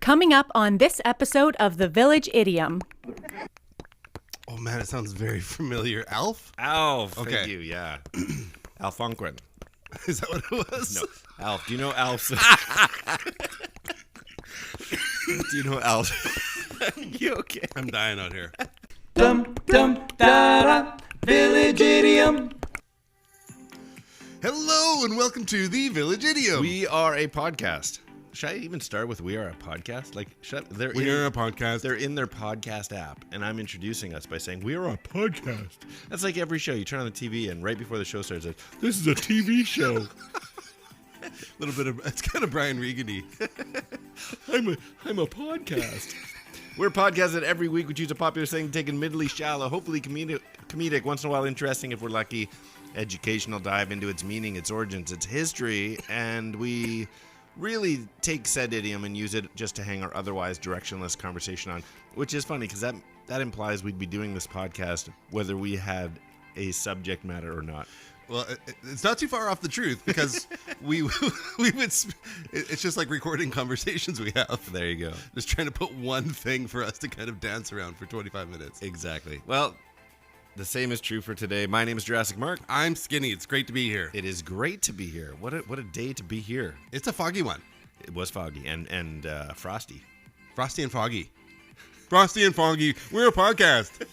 Coming up on this episode of the Village Idiom. Oh man, it sounds very familiar. Alf? Alf. Okay. Thank you, yeah. Alfonquin. Is that what it was? No. Alf. Do you know Alf? Do you know Alf? You okay? I'm dying out here. Dum dum da da, Village Idiom. Hello and welcome to the Village Idiom. We are a podcast. Should I even start with we are a podcast? Like, We are a podcast. They're in their podcast app, and I'm introducing us by saying we are a podcast. That's like every show. You turn on the TV, and right before the show starts, it's like, this is a TV show. A little bit of, it's kind of Brian Regan-y. I'm a podcast. We're a podcast that every week we choose a popular thing, taken admittedly shallow, hopefully comedic, once in a while interesting if we're lucky, educational dive into its meaning, its origins, its history, and we really take said idiom and use it just to hang our otherwise directionless conversation on, which is funny because that implies we'd be doing this podcast whether we had a subject matter or not. Well, it's not too far off the truth because it's just like recording conversations we have. There you go. Just trying to put one thing for us to kind of dance around for 25 minutes. Exactly. Well, the same is true for today. My name is Jurassic Mark. I'm Skinny. It's great to be here. It is great to be here. What a day to be here. It's a foggy one. It was foggy and frosty. Frosty and Foggy. Frosty and Foggy. We're a podcast.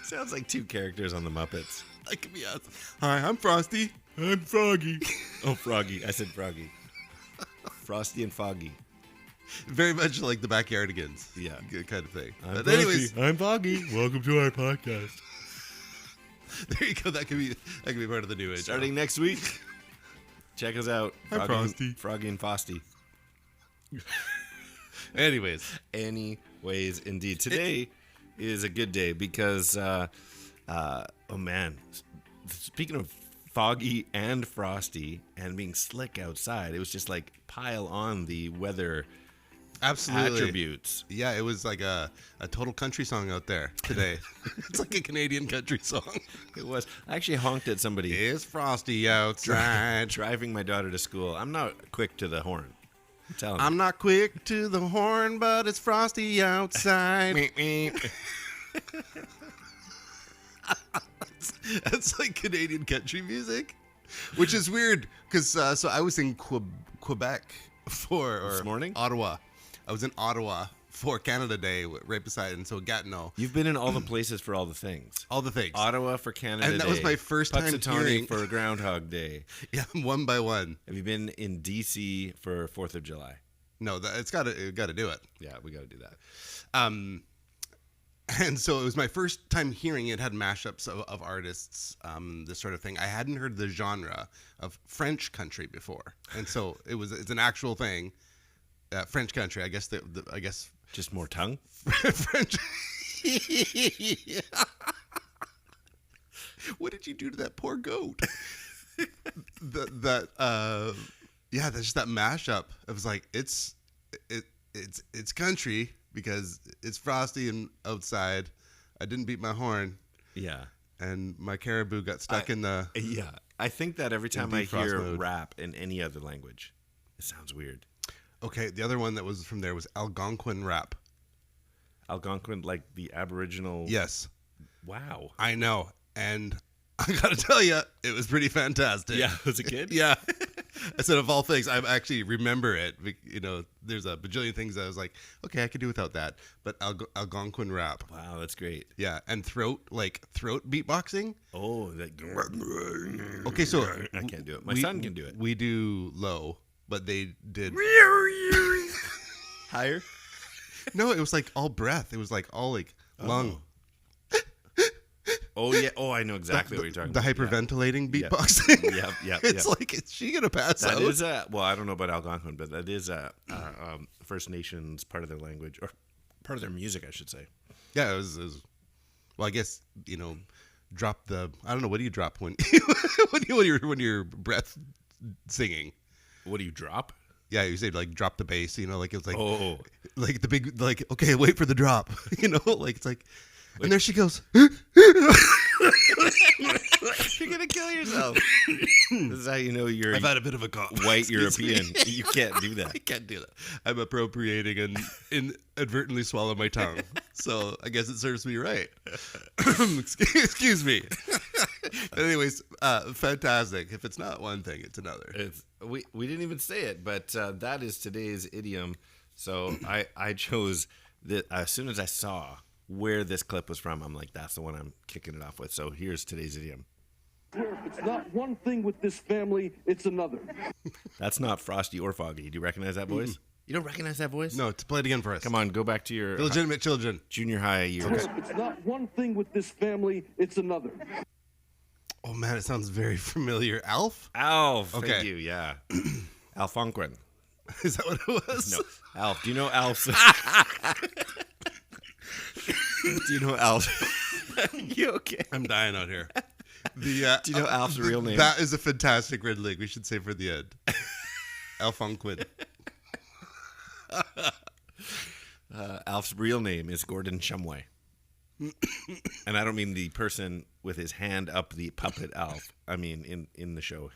Sounds like two characters on the Muppets. That could be us. Hi, I'm Frosty. I'm Froggy. Oh, Froggy. I said Froggy. Frosty and Foggy. Very much like the Backyardigans. Yeah. Kind of thing. I'm But Frosty. anyways, I'm Foggy. Welcome to our podcast. there you go. That could be part of the new age. Starting next week. Check us out. I'm Frosty. Froggy and Frosty. Anyways, indeed. Today is a good day because, oh man, speaking of foggy and frosty and being slick outside, it was just like pile on the weather absolutely attributes. Yeah, it was like a total country song out there today. It's like a Canadian country song. It was. I actually honked at somebody. It's frosty outside. Driving my daughter to school. I'm not quick to the horn. I'm telling you. I'm not quick to the horn, but it's frosty outside. That's like Canadian country music, which is weird because so I was in Quebec This morning? Ottawa. I was in Ottawa for Canada Day right beside, and so Gatineau. You've been in all the places for all the things. All the things. Ottawa for Canada Day. And that was my first time Punxsutawney hearing for Groundhog Day. Yeah, one by one. Have you been in D.C. for 4th of July? No, it's got to do it. Yeah, we got to do that. And so it was my first time hearing it. Had mashups of artists, this sort of thing. I hadn't heard the genre of French country before, and so it's an actual thing. French country, I guess. I guess Just more tongue? French. Yeah. What did you do to that poor goat? Yeah, that's just that mashup. It was like it's country because it's frosty and outside. I didn't beat my horn. Yeah. And my caribou got stuck in the... Yeah. I think that every time I defrost hear mode. rap in any other language, it sounds weird. Okay, the other one that was from there was Algonquin rap. Algonquin, like the Aboriginal... Yes. Wow. I know. And I got to tell you, it was pretty fantastic. Yeah, as a kid? Yeah. I said, of all things, I actually remember it. You know, there's a bajillion things that I was like, okay, I could do without that. But Algonquin rap. Wow, that's great. Yeah. And throat beatboxing. Oh, that... Okay, so... I can't do it. My son can do it. We do low, but they did... Higher? No, it was like all breath. It was like all like lung. Oh, yeah. Oh, I know exactly what you're talking The about. hyperventilating beatboxing. Yep. It's like, is she going to pass That out? is well, I don't know about Algonquin, but that is First Nations part of their language, or part of their music, I should say. Yeah, it was well, I guess, you know, drop the, I don't know, what do you drop when when you're breath singing? What do you drop? Yeah, you say like drop the bass, you know, like it was like Oh. like the big, like, okay, wait for the drop. You know, like it's like And there she goes. You're going to kill yourself. This is how you know you're I've had a bit of a cough. white European. You can't do that. I can't do that. I'm appropriating and inadvertently swallow my tongue. So I guess it serves me right. Excuse me. Anyways, fantastic. If it's not one thing, it's another. We didn't even say it, but that is today's idiom. So I chose that as soon as I saw where this clip was from, I'm like, that's the one I'm kicking it off with. So here's today's idiom. If it's not one thing with this family, it's another. That's not Frosty or Foggy. Do you recognize that voice? You don't recognize that voice? No, to play it again for us. Come on, go back to your Illegitimate children. junior high years. If it's not one thing with this family, it's another. Oh, man, it sounds very familiar. Alf? Alf. Thank Okay. you, yeah. Alfonquin. Is that what it was? No, Alf. Do you know Alf's? Do you know Alf? You okay? I'm dying out here. Do you know Alf's real name? That is a fantastic red link. We should say for the end. Alfonquin. Alf's real name is Gordon Shumway. And I don't mean the person with his hand up the puppet Alf. I mean in the show.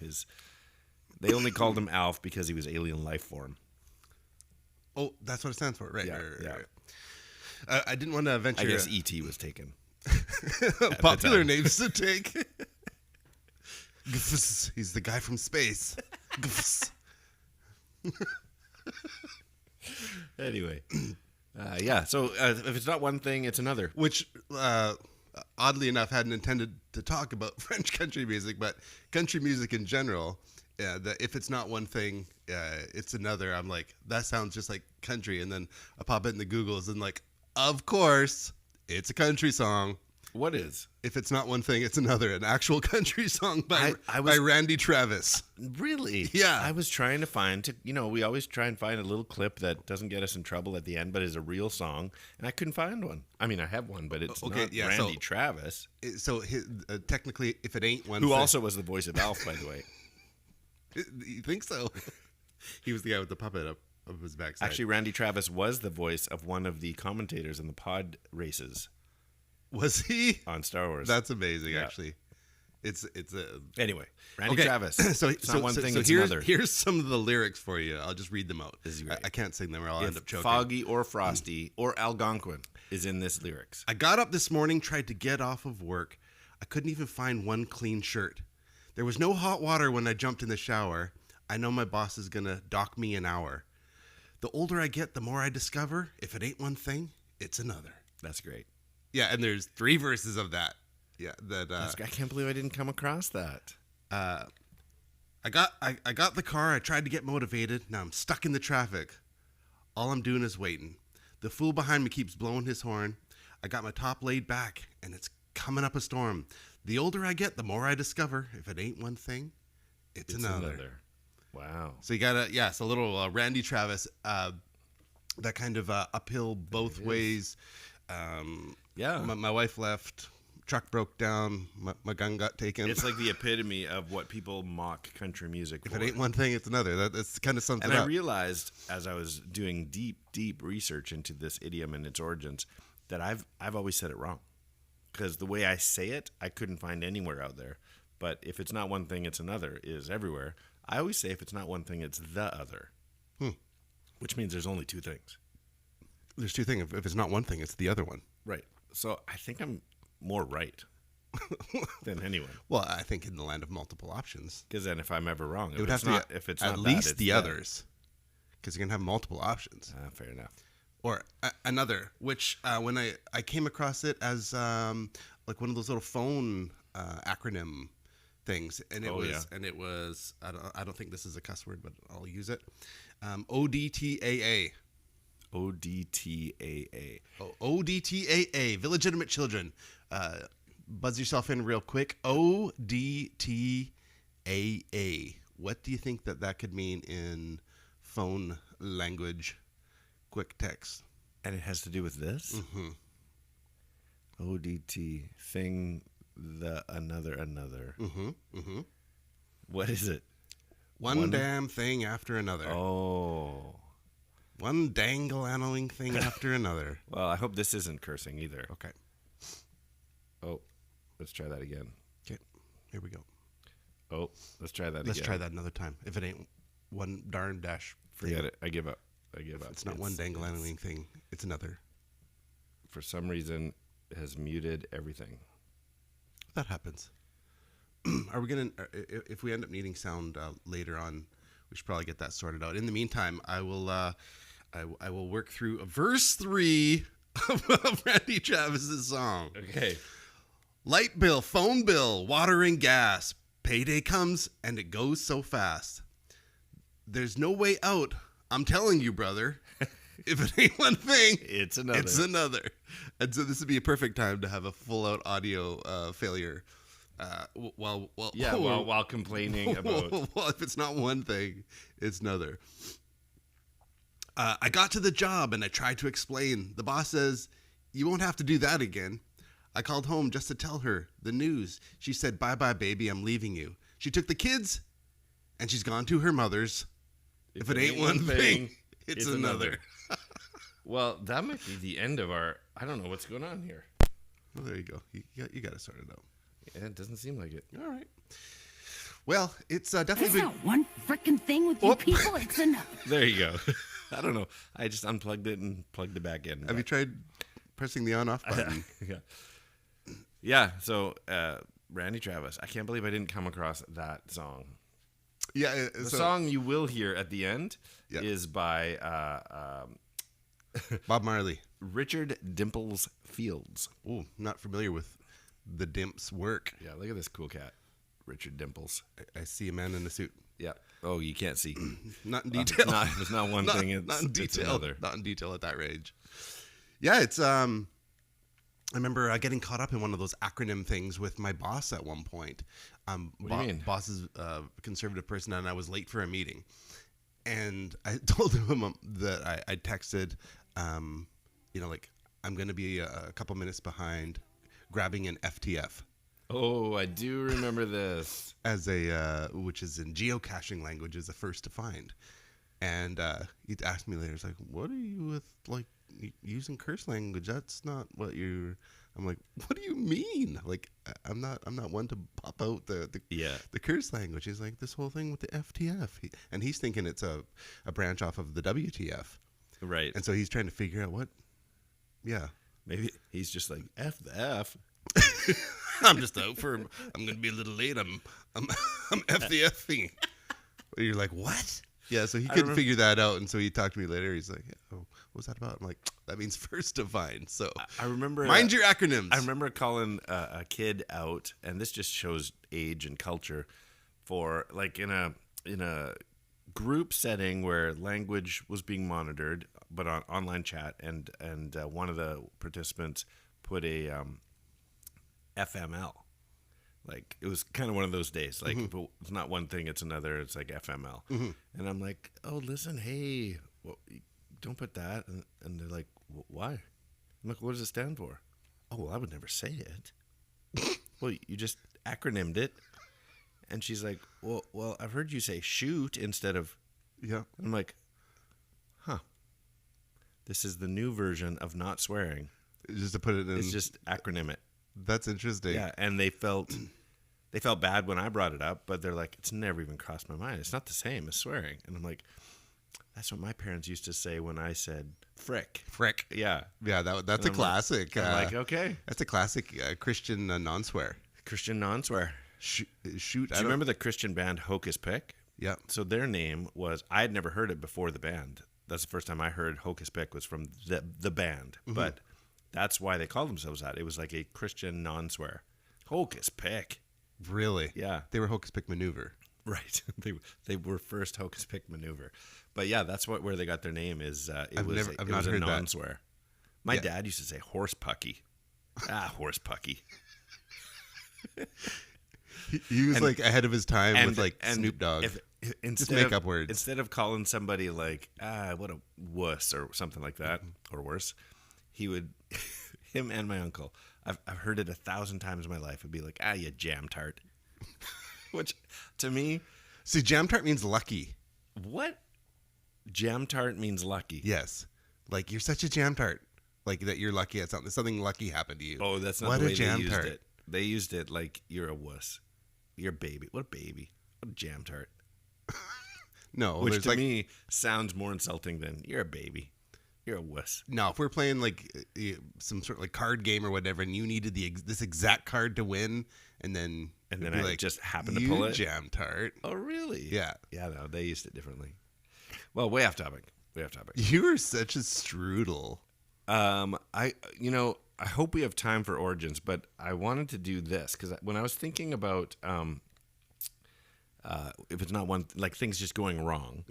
They only called him Alf because he was alien life form. Oh, that's what it stands for. Right. Yeah, right, yeah. right. I didn't want to venture. I guess E.T. was taken. Popular names to take. Gfs, he's the guy from space. Gfs. Anyway. Yeah, so if it's not one thing, it's another. Which, oddly enough, hadn't intended to talk about French country music, but country music in general. If it's not one thing, it's another. I'm like, that sounds just like country. And then I pop it in the Googles and like, of course, it's a country song. What is? If it's not one thing, it's another. An actual country song by Randy Travis. Really? Yeah. I was trying to find, we always try and find a little clip that doesn't get us in trouble at the end, but is a real song. And I couldn't find one. I mean, I have one, but it's not Randy Travis. So technically, if it ain't one Who thing. also was the voice of Alf, by the way. You think so? He was the guy with the puppet up his backside. Actually, Randy Travis was the voice of one of the commentators in the pod races. Was he? On Star Wars. That's amazing, Yeah. actually. It's a... Anyway, Randy Travis. So It's not one thing, it's here's, another. Here's some of the lyrics for you. I'll just read them out. This is great. I can't sing them or I'll end up If choking. Foggy or Frosty or Algonquin is in this lyrics. I got up this morning, tried to get off of work. I couldn't even find one clean shirt. There was no hot water when I jumped in the shower. I know my boss is going to dock me an hour. The older I get, the more I discover, if it ain't one thing, it's another. That's great. Yeah, and there's 3 verses of that. Yeah, that I can't believe I didn't come across that. I got the car. I tried to get motivated. Now I'm stuck in the traffic. All I'm doing is waiting. The fool behind me keeps blowing his horn. I got my top laid back, and it's coming up a storm. The older I get, the more I discover. If it ain't one thing, it's another. Wow. So you got a little Randy Travis, that kind of uphill both ways. Yeah. My wife left. Truck broke down. My gun got taken. It's like the epitome of what people mock country music for. If it ain't one thing, it's another. That's kind of something. And I realized as I was doing deep research into this idiom and its origins that I've always said it wrong. Because the way I say it, I couldn't find anywhere out there. But if it's not one thing, it's another is everywhere. I always say if it's not one thing, it's the other. Which means there's only 2 things. There's 2 things. If it's not one thing, it's the other one. Right. So I think I'm more right than anyone. Well, I think in the land of multiple options, Because then if I'm ever wrong, it would have to be if it's at not least that, it's the that. others, because you're gonna have multiple options. Fair enough. Or another, which when I came across it as like one of those little phone acronym things, and it was I don't think this is a cuss word, but I'll use it. ODTAA. ODTAA. ODTAA. Village Idiom Children. Buzz yourself in real quick. ODTAA. What do you think that could mean in phone language? Quick text. And it has to do with this? Mm-hmm. ODT. Thing, the, another. Mm-hmm. Mm-hmm. What is it? One damn thing after another. Oh. One dangle-annoying thing after another. Well, I hope this isn't cursing either. Okay. Oh, let's try that again. Okay, here we go. Oh, let's try that again. Let's try that another time. If it ain't one darn dash. Forget it. I give up. It's not one dangling thing. It's another. For some reason, it has muted everything. That happens. Are we gonna? If we end up needing sound later on, we should probably get that sorted out. In the meantime, I will. I will work through verse 3 of Randy Travis's song. Okay. Light bill, phone bill, water and gas. Payday comes and it goes so fast. There's no way out. I'm telling you, brother. If it ain't one thing, It's another. It's another. And so this would be a perfect time to have a full-out audio failure. While complaining about. Well, if it's not one thing, it's another. I got to the job and I tried to explain. The boss says, "You won't have to do that again." I called home just to tell her the news. She said, "Bye-bye, baby, I'm leaving you." She took the kids and she's gone to her mother's. If it ain't one thing, it's another. Well, that might be the end of our. I don't know what's going on here. Well, there you go. You got to sort it out. Yeah, it doesn't seem like it. All right. Well, it's definitely There's been. not one frickin' thing with you people. It's enough. There you go. I don't know. I just unplugged it and plugged it back in. Have you tried pressing the on-off button? Yeah. So, Randy Travis. I can't believe I didn't come across that song. Yeah. The song you will hear at the end is by Bob Marley. Richard Dimples Fields. Oh, not familiar with the Dimps' work. Yeah, look at this cool cat, Richard Dimples. I see a man in a suit. Yeah. Oh, you can't see. Not in detail. It's not one thing. It's not in detail. It's another. Not in detail at that range. Yeah, it's. I remember getting caught up in one of those acronym things with my boss at one point. What do you mean? Boss is a conservative person, and I was late for a meeting. And I told him that I texted, like, I'm going to be a couple minutes behind grabbing an FTF. Oh, I do remember this. As which is in geocaching language, is the first to find. And he asked me later, he's like, "What are you with, like, using curse language? That's not what you're." I'm like, "What do you mean? Like, I'm not one to pop out the curse language." He's like, "This whole thing with the FTF," and he's thinking it's a branch off of the WTF, Right. and so he's trying to figure out what. Yeah, Maybe he's just like F the F. I'm just out for. I'm gonna be a little late. I'm FTF-ing. You're like, what? Yeah, so he couldn't figure that out, and so he talked to me later. He's like, "Oh, what's that about?" I'm like, "That means first to find." So I remember. Mind your acronyms. I remember calling a kid out, and this just shows age and culture. For like in a group setting where language was being monitored, but on online chat, and one of the participants put a FML. Like, it was kind of one of those days. Like, if it's not one thing, it's another. It's like FML. And I'm like, "Oh, listen, hey, don't put that." And they're like, "Why?" I'm like, "What does it stand for?" "Oh, well, I would never say it." "Well, you just acronymed it." And she's like, well, I've heard you say shoot instead of. Yeah. I'm like, huh. This is the new version of not swearing. Just to put it in. It's just acronym it. That's interesting. Yeah, and they felt bad when I brought it up, but they're like, it's never even crossed my mind. It's not the same as swearing. And I'm like, that's what my parents used to say when I said frick. Frick. Yeah. Yeah, that's a classic. I'm like, okay. That's a classic Christian non-swear. Christian non-swear. Shoot. Do you remember the Christian band Hocus Pick? Yeah. So their name was, I had never heard it before the band. That's the first time I heard Hocus Pick was from the band. But that's why they called themselves that. It was like a Christian non-swear. Hocus Pick. Really? Yeah. They were Hocus Pick Maneuver. Right. They were first Hocus Pick Maneuver. But yeah, that's where they got their name is it was a non-swear. My dad used to say horse pucky. Horse pucky. He was like ahead of his time with like Snoop Dogg. Just make up words. Instead of calling somebody like, what a wuss or something like that, or worse, he would, him and my uncle, I've heard it 1,000 times in my life, would be like, you jam tart. Which, to me... See, jam tart means lucky. What? Jam tart means lucky? Yes. Like, you're such a jam tart. Like that you're lucky at something. Something lucky happened to you. Oh, that's not what the way a jam they used tart. it. They used it like you're a wuss. You're a baby. What a baby. What a jam tart. No, Which there's to like me sounds more insulting than you're a baby. You're a wuss. no. If we're playing like some sort of like card game or whatever, and you needed this exact card to win, and then it'd be I like, just happened to "You pull it. jam tart. Oh, really? Yeah. Yeah, no, they used it differently. Well, way off topic. You are such a strudel. I hope we have time for origins, but I wanted to do this because when I was thinking about if it's not one like things just going wrong,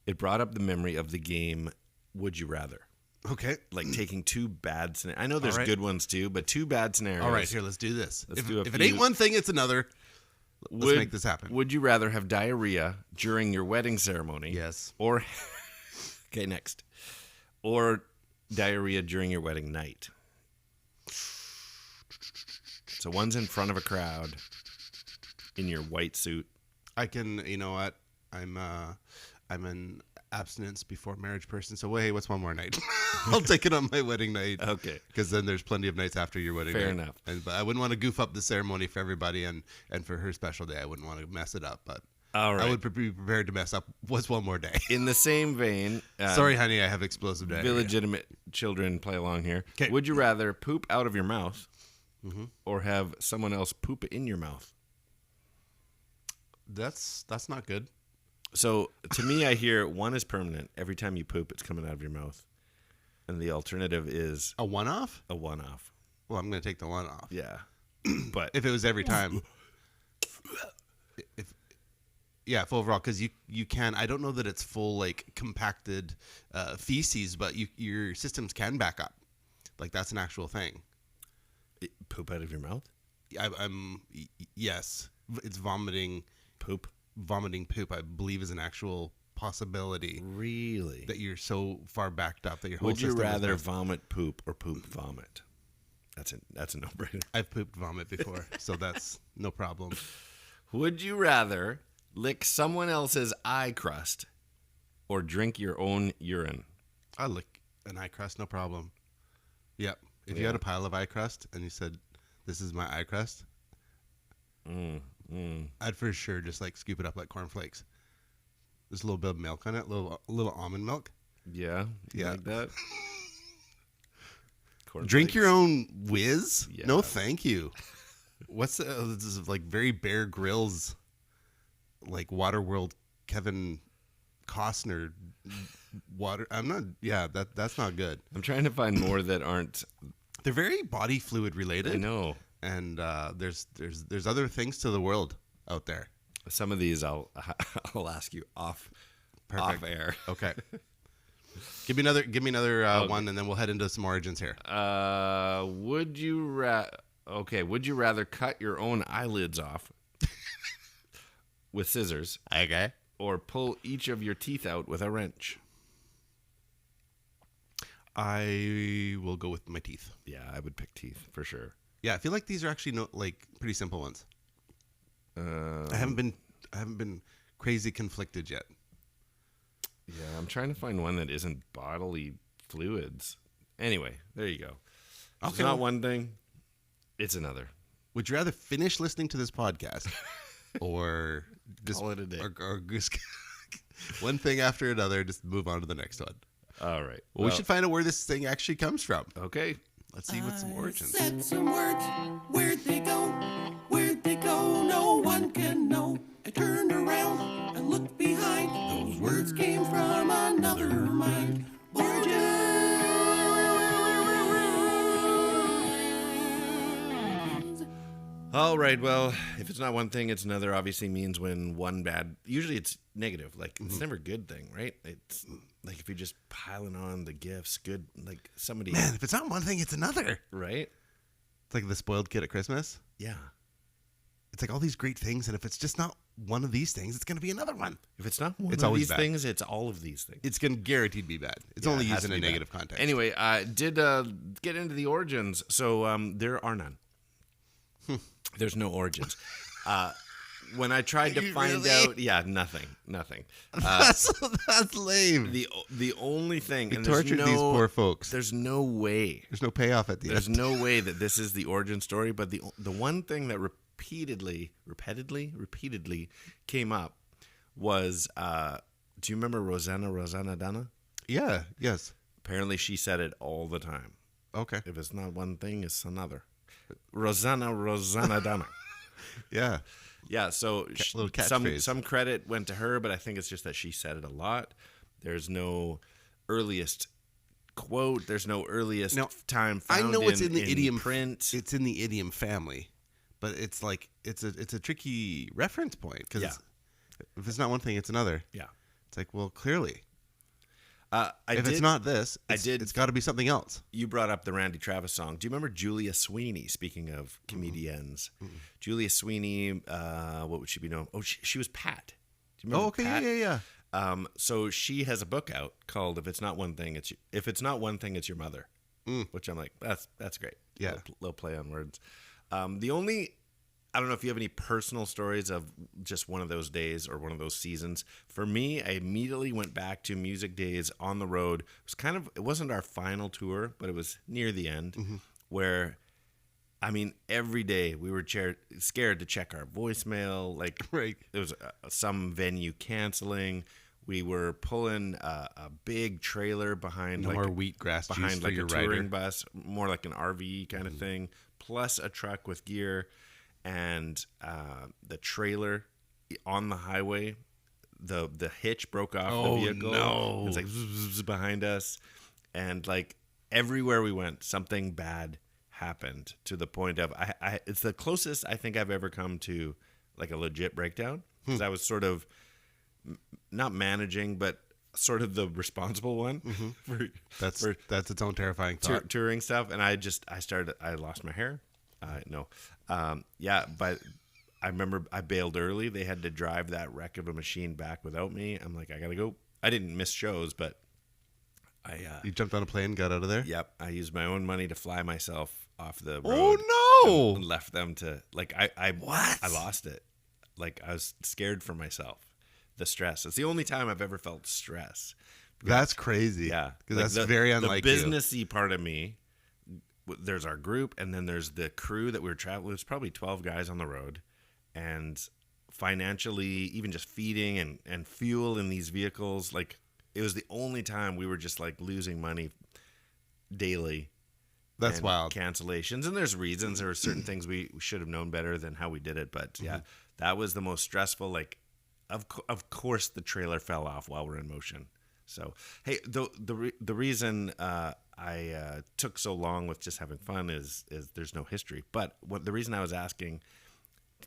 it brought up the memory of the game Would You Rather. Okay. Like taking two bad scenarios. I know there's All right. good ones too, but two bad scenarios. All right, here, let's do this. Let's If, do a if it few. ain't one thing, it's another. Let's make this happen. Would you rather have diarrhea during your wedding ceremony? Yes. Or okay, next. Or diarrhea during your wedding night. So one's in front of a crowd in your white suit. I can, you know what? I'm an abstinence before marriage person. So hey, what's one more night? I'll take it on my wedding night. Okay. Because then there's plenty of nights after your wedding Fair night. enough. But I wouldn't want to goof up the ceremony for everybody, and for her special day, I wouldn't want to mess it up. But All right. I would be prepared to mess up what's one more day. In the same vein, Sorry, honey, I have explosive diarrhea. illegitimate children play along here. 'Kay. Would you rather poop out of your mouth or have someone else poop in your mouth? That's not good. So to me, I hear one is permanent. Every time you poop, it's coming out of your mouth. And the alternative is A one-off? a one-off. Well, I'm going to take the one off. Yeah. But If it was every time. If overall, because you can, I don't know that it's full like compacted feces, but your systems can back up. Like that's an actual thing. poop out of your mouth? Yes, it's vomiting Poop? poop. I believe is an actual possibility Really? that you're so far backed up that your whole Would you system is rather messed. vomit poop or poop vomit? That's a no-brainer. I've pooped vomit before, so that's no problem. Would you rather lick someone else's eye crust or drink your own urine? I lick an eye crust, no problem. Yep. If you Yeah. had a pile of eye crust and you said, "This is my eye crust," I'd for sure just like scoop it up like cornflakes. There's a little bit of milk on it, a little almond milk. Yeah? You Yeah. like that? Drink your own whiz? Yeah. No, thank you. What's this is like very Bear Grylls, like Waterworld Kevin Costner water. I'm not. Yeah, that's not good. I'm trying to find more that aren't. They're very body fluid related. I know. And there's other things to the world out there. Some of these I'll ask you off air. Okay. Give me another one, and then we'll head into some origins here. Would you rather cut your own eyelids off with scissors Okay. or pull each of your teeth out with a wrench? I will go with my teeth. Yeah, I would pick teeth for sure. Yeah, I feel like these are actually pretty simple ones. I haven't been crazy conflicted yet. Yeah, I'm trying to find one that isn't bodily fluids. Anyway, there you go. It's Okay. not one thing, it's another. Would you rather finish listening to this podcast or just Call it a day. or just one thing after another, just move on to the next one? All right. Well, we should find out where this thing actually comes from. Okay. Let's see what some origins. Said some words, where'd they go? Where'd they go? No one can know. I turned around and looked behind. Those words came from another mind. Origins. All right. Well, if it's not one thing, it's another. Obviously means when one bad. Usually it's negative. Like it's never a good thing, right? It's like if you're just piling on the gifts, good. Like somebody, Man, if it's not one thing, it's another. right? It's like the spoiled kid at Christmas. Yeah. It's like all these great things, and if it's just not one of these things, it's going to be another one. If it's not one It's of always these bad. things, it's all of these things. It's going to guaranteed be bad. It's Yeah, only it has used in to a be bad. negative context. Anyway, I did get into the origins, so there are none. There's no origins. when I tried to You find really? out, nothing. That's lame. The only thing, We and tortured these poor folks. There's no way. There's no payoff at the There's end. no way that this is the origin story. But the one thing that repeatedly came up was, do you remember Rosanna Dana? Yeah. Yes. Apparently, she said it all the time. Okay. If it's not one thing, it's another. Rosanna Dana. Yeah. Yeah, so little catchphrase. some credit went to her, but I think it's just that she said it a lot. There's no earliest quote. There's no earliest time found I know it's in the idiom print. It's in the idiom family, but it's like it's a tricky reference point because if it's not one thing, it's another. Yeah. It's like, well, clearly, If it's not this, it's got to be something else. You brought up the Randy Travis song. Do you remember Julia Sweeney? Speaking of comedians, Julia Sweeney. What would she be known? Oh, she was Pat. Do you remember Pat? Yeah. So she has a book out called "If It's Not One Thing, It's Your Mother," which I'm like, that's great. Yeah, little play on words. I don't know if you have any personal stories of just one of those days or one of those seasons. For me, I immediately went back to music days on the road. It wasn't our final tour, but it was near the end where, I mean, every day we were scared to check our voicemail. Like, right. There was some venue canceling. We were pulling a big trailer behind more wheatgrass juice behind for like your a touring rider. bus, more like an RV kind of thing, plus a truck with gear. And the trailer on the highway, the hitch broke off the vehicle. No. It's like zzz behind us. And like everywhere we went, something bad happened to the point of it's the closest I think I've ever come to like a legit breakdown. Because I was sort of not managing, but sort of the responsible one for That's its own terrifying thought. touring stuff. And I lost my hair. But I remember I bailed early. They had to drive that wreck of a machine back without me. I'm like, I gotta go. I didn't miss shows, but You jumped on a plane, got out of there? Yep, I used my own money to fly myself off the road. Oh no! And left them to I lost it. Like I was scared for myself. The stress. It's the only time I've ever felt stress. That's crazy. Yeah, because that's very unlike the businessy part of me. There's our group, and then there's the crew that we were traveling. There's probably 12 guys on the road, and financially, even just feeding and fuel in these vehicles, like it was the only time we were just like losing money daily. That's wild. Cancellations, and there's reasons. There were certain things we should have known better than how we did it, but yeah, that was the most stressful. Like, of course, the trailer fell off while we're in motion. So, hey, the reason I took so long with just having fun is there's no history. But the reason I was asking,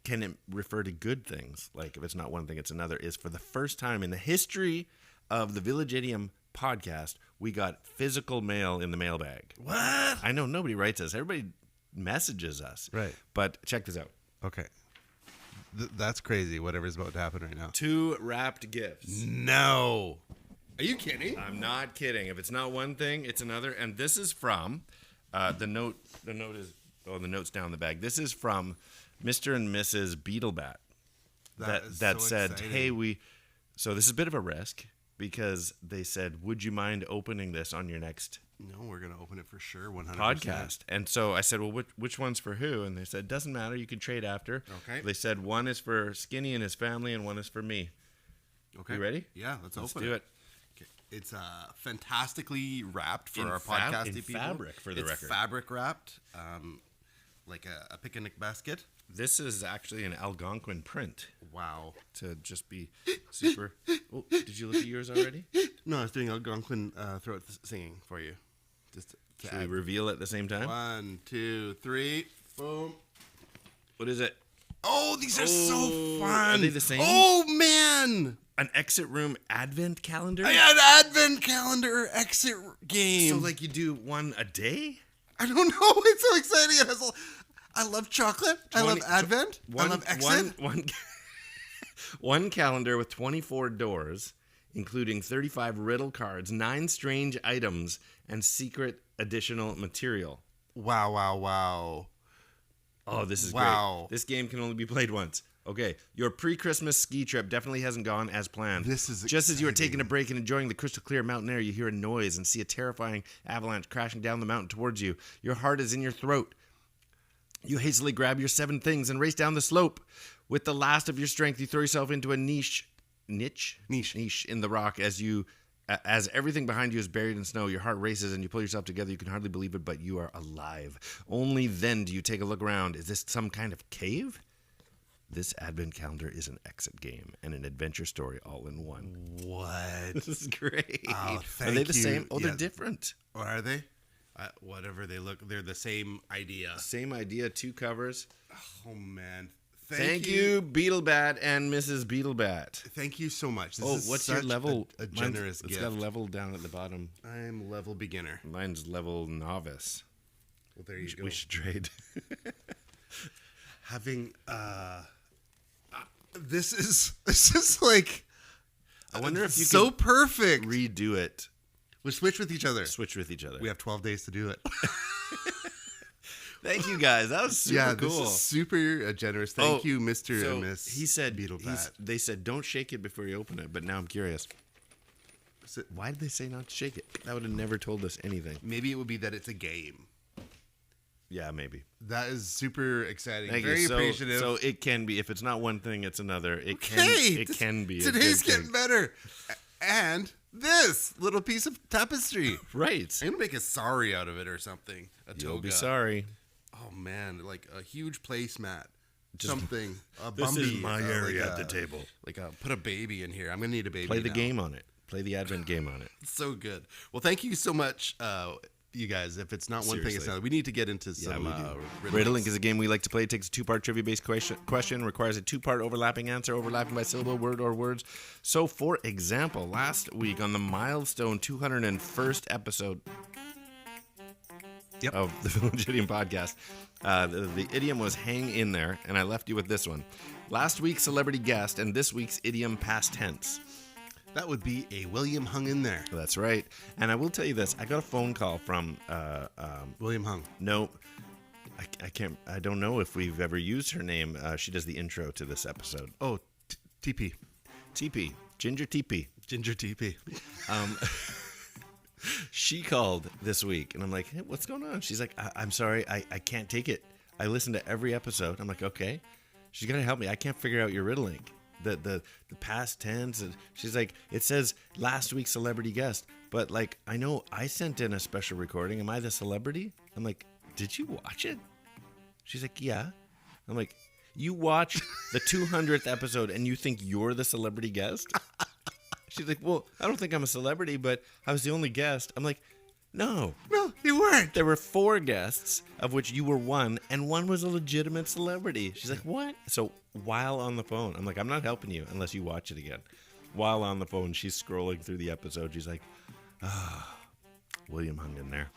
can it refer to good things? Like, if it's not one thing, it's another, is for the first time in the history of the Village Idiom podcast, we got physical mail in the mailbag. What? I know nobody writes us. Everybody messages us. Right. But check this out. Okay. That's crazy, whatever's about to happen right now. 2 wrapped gifts. No. Are you kidding? I'm not kidding. If it's not one thing, it's another. And this is from the note. The note's down the bag. This is from Mr. and Mrs. Beetlebat. That so said, exciting. hey, so this is a bit of a risk because they said, would you mind opening this on your next No, we're gonna open it for sure. 100% podcast? And so I said, well, which one's for who? And they said, doesn't matter. You can trade after. Okay. They said one is for Skinny and his family, and one is for me. Okay. You ready? Yeah, let's open do it. Okay. It's fantastically wrapped for In our fab- podcasty in people. fabric, for the it's record. fabric wrapped, like a picnic basket. This is actually an Algonquin print. Wow. To just be super. Oh, did you look at yours already? No, I was doing Algonquin throat singing for you. Just to Should we add. reveal at the same time? 1, 2, 3, boom. What is it? Oh, these are so Oh, fun. are they the same? Oh man! An exit room advent calendar? I had advent calendar exit game. So like you do one a day? I don't know. It's so exciting. It has I love chocolate. I love advent. I love exit. One calendar with 24 doors, including 35 riddle cards, 9 strange items, and secret additional material. Wow. Oh, this is Wow. great. This game can only be played once. Okay, your pre-Christmas ski trip definitely hasn't gone as planned. This is just as you are exciting. taking a break and enjoying the crystal clear mountain air, you hear a noise and see a terrifying avalanche crashing down the mountain towards you. Your heart is in your throat. You hastily grab your 7 things and race down the slope. With the last of your strength, you throw yourself into a niche in the rock as everything behind you is buried in snow. Your heart races and you pull yourself together. You can hardly believe it, but you are alive. Only then do you take a look around. Is this some kind of cave? This advent calendar is an exit game and an adventure story all in one. What? This is great. Oh, Are they the you. same? Oh, Yeah. they're different. Or are they? Whatever they look, they're the same idea. Same idea, 2 covers. Oh man! Thank you, Beetlebat and Mrs. Beetlebat. Thank you so much. This is what's your such level? A generous It's gift. got a level down at the bottom. I'm level beginner. Mine's level novice. Well, there you go. We should trade. Having this is like. I wonder if you so could perfect. redo it. We switch with each other. Switch with each other. We have 12 days to do it. Thank you guys. That was super cool. This is super generous. Thank you, Mr. So and Miss. he said Beetlebat. they said don't shake it before you open it, but now I'm curious. Why did they say not to shake it? That would have never told us anything. Maybe it would be that it's a game. Yeah, maybe. That is super exciting. Thank Very you. appreciative. So it can be. If it's not one thing, it's another. It can be. a Today's good getting thing. better. And this little piece of tapestry. Right. I'm gonna make a sari out of it or something. A You'll toga. be sorry. Oh man, like a huge placemat. Something. A This Bumby, is my area at the table. Like put a baby in here. I'm gonna need a baby. Play the now. game on it. Play the Advent game on it. It's so good. Well, thank you so much, you guys. If it's not one thing, it's Seriously. another. We need to get into some Riddle-ink is a game we like to play. It takes a 2-part trivia-based question, requires a 2-part overlapping answer, overlapping by syllable, word, or words. So, for example, last week on the milestone 201st episode of the Village Idiom podcast, the idiom was hang in there, and I left you with this one. Last week's celebrity guest and this week's idiom past tense. That would be a William Hung in there. That's right. And I will tell you this. I got a phone call from... William Hung. No, I can't. I don't know if we've ever used her name. She does the intro to this episode. Oh, TP. TP, Ginger TP. Ginger TP. She called this week, and I'm like, hey, what's going on? She's like, I'm sorry, I can't take it. I listen to every episode. I'm like, okay. She's got to help me. I can't figure out your riddling. The past tense. And she's like, it says last week's celebrity guest, but like, I know I sent in a special recording. Am I the celebrity? I'm like, did you watch it? She's like, yeah. I'm like, you watched the 200th episode and you think you're the celebrity guest? She's like, well, I don't think I'm a celebrity, but I was the only guest. I'm like, no, You weren't. there were 4 guests, of which you were one, and one was a legitimate celebrity. She's like, what? So while on the phone, I'm like, I'm not helping you unless you watch it again. While on the phone, she's scrolling through the episode. She's like, William hung in there.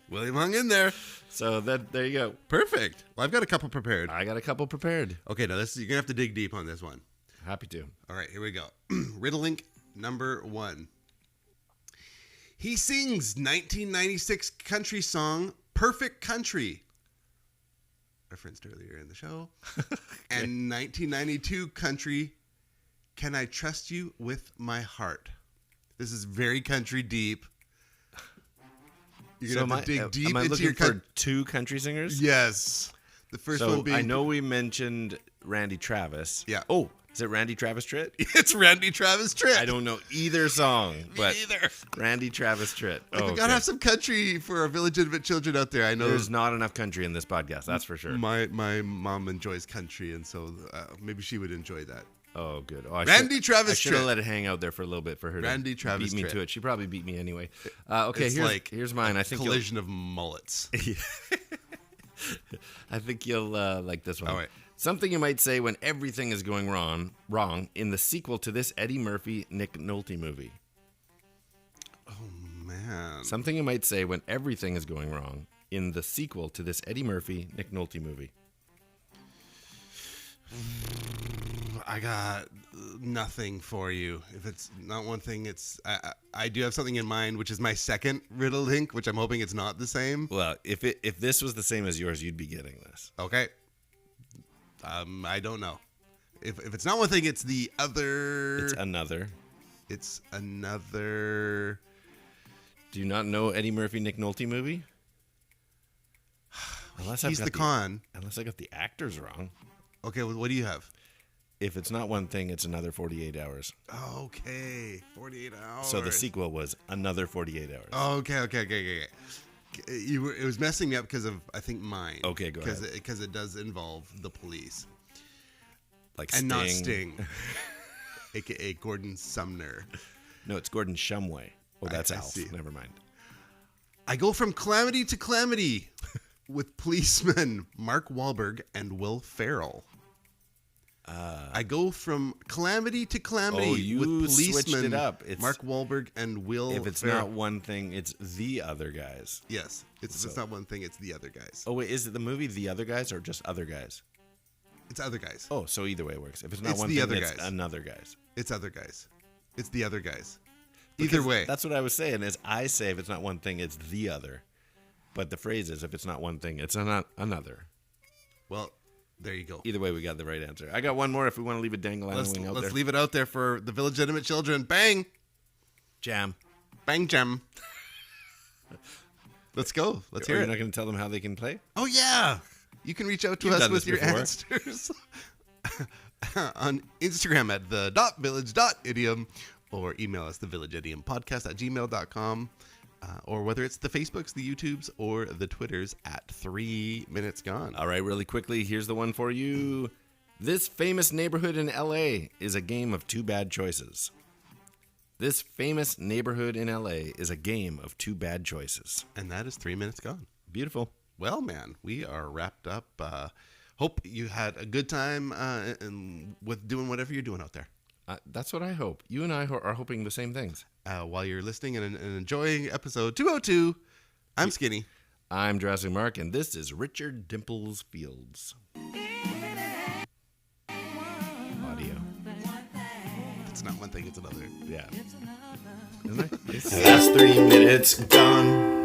William Hung in there. So there you go. Perfect. Well, I've got a couple prepared. I got a couple prepared. Okay, now you're going to have to dig deep on this one. Happy to. All right, here we go. Riddle-ink number 1. He sings 1996 country song Perfect Country, referenced earlier in the show, and 1992 country Can I Trust You With My Heart. This is very country deep. You're going to have to dig deep am I into looking your for 2 country singers? Yes. The first So one being... I know we mentioned Randy Travis. Yeah. Oh, is it Randy Travis Tritt? It's Randy Travis Tritt. I don't know either song, but either. Randy Travis Tritt. We gotta have some country for our illegitimate children out there. I know There's not enough country in this podcast, that's for sure. my mom enjoys country, and so maybe she would enjoy that. Oh, good. Randy Travis I should have Tritt. let it hang out there for a little bit for her Randy to Travis beat me Tritt. to it. She probably beat me anyway. Okay, It's here's mine. I think Collision of mullets. I think you'll like this one. All right. Something you might say when everything is going wrong in the sequel to this Eddie Murphy Nick Nolte movie. Man. Something you might say when everything is going wrong in the sequel to this Eddie Murphy Nick Nolte movie. I got nothing for you. If it's not one thing, it's I do have something in mind, which is my second riddle link, which I'm hoping it's not the same. Well, if this was the same as yours, you'd be getting this. Okay. I don't know. If it's not one thing, it's the other. It's another. It's another. Do you not know Eddie Murphy, Nick Nolte movie? He's the con. Unless I got the actors wrong. Okay, well, what do you have? If it's not one thing, it's another 48 hours. Okay, 48 hours. So the sequel was another 48 hours. Okay. It was messing me up because of, I think, mine. Okay, go ahead. Because it does involve the police. Like And Sting. not Sting. A.k.a. Gordon Sumner. No, it's Gordon Shumway. Oh, that's I Alf. see. Never mind. I go from calamity to calamity with policemen Mark Wahlberg and Will Ferrell. I go from calamity to calamity you with switched policemen it up. It's- Mark Wahlberg and Will If it's Ferrell. not one thing, it's the other guys. Yes. It's not one thing, it's the other guys. Oh, wait, is it the movie The Other Guys or just Other Guys? It's other guys. Oh, so either way it works. If it's not It's one the thing, other it's guys. another guys. It's other guys. It's the other guys. Because Either way. That's what I was saying is I say if it's not one thing, it's the other. But the phrase is if it's not one thing, it's another. Well, there you go. Either way, we got the right answer. I got one more if we want to leave a dangling Let's wing out there. leave it out there for the Village Idiom children. Bang! Jam. Bang jam. Let's go. Let's hear You're it. not going to tell them how they can play? Oh, yeah. You can reach out to You've us done with this your before. answers on Instagram at the.village.idiom or email us thevillageidiompodcast@gmail.com or whether it's the Facebooks, the YouTubes, or the Twitters at 3 Minutes Gone. All right, really quickly, here's the one for you. This famous neighborhood in LA is a game of two bad choices. This famous neighborhood in LA is a game of two bad choices. And that is 3 Minutes Gone. Beautiful. Well, man, we are wrapped up. Hope you had a good time with doing whatever you're doing out there. That's what I hope. You and I are hoping the same things. While you're listening and enjoying episode 202, I'm Skinny. I'm Jurassic Mark, and this is Richard Dimples Fields. Audio. It's not one thing, it's another. Yeah. Isn't it? Last 3 minutes gone.